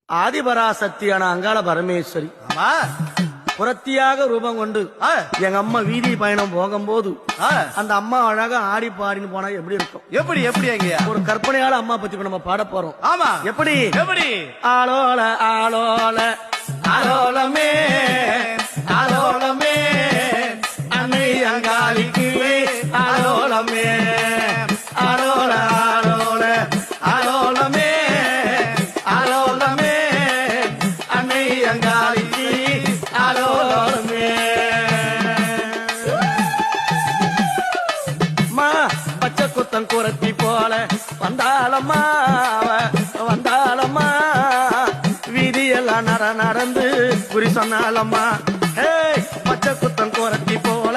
ஆதிபராசக்தியான அங்காள பரமேஸ்வரி புரத்தியாக ரூபம் கொண்டு எங்க அம்மா வீதி பயணம் போகும்போது அந்த அம்மா அழகா ஆடி பாடின்னு போனா எப்படி இருக்கும்? எப்படி எப்படி ஐயா? ஒரு கற்பனையால அம்மா பத்தி நம்ம பாட போறோம். ஆமா, எப்படி எப்படி? ஆலோல ஆலோல ஆலோலமே ஆலோலமே அன்னை அங்காளிக்கு ஆலோலமே ஆலோல ஆலோல ஆலோலமே ஆலோலமே அன்னை அங்காளிக்கு ஆலோலமே. மா பச்சை குத்தம் குரத்தி போல வந்தாலம்மா வந்தாலம்மா வீதியெல்லாம் நடந்து குறி சொன்னாலம்மா. பச்சை குத்தம் குரத்தி போல